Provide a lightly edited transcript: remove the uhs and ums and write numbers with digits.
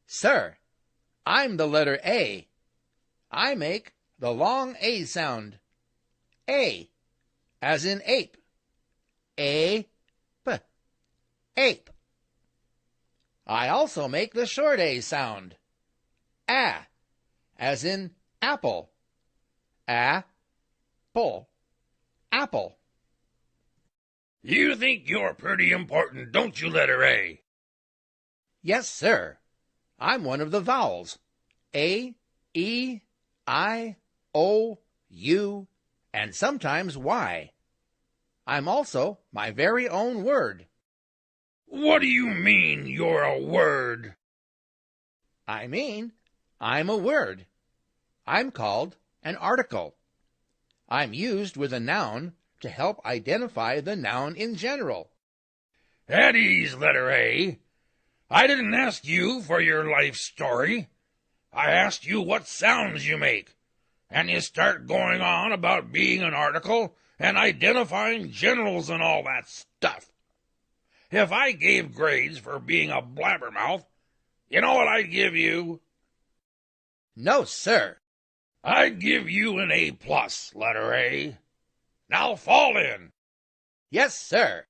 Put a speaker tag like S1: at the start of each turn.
S1: Sir, I'm the letter A. I make the long A sound. A, as in ape. A-P, ape. I also make the short A sound. A, as in apple. A-Pull, apple.
S2: You think you're pretty important, don't you, letter A?
S1: Yes, sir. I'm one of the vowels. A, E, I, O, U, and sometimes Y. I'm also my very own word.
S2: What do you mean you're a word?
S1: I mean, I'm a word. I'm called an article. I'm used with a noun to help identify the noun in general.
S2: At ease, letter A. I didn't ask you for your life story. I asked you what sounds you make, and you start going on about being an article and identifying generals and all that stuff. If I gave grades for being a blabbermouth, you know what I'd give you?
S1: No, sir.
S2: I'd give you an A+, letter A. Now fall in.
S1: Yes, sir.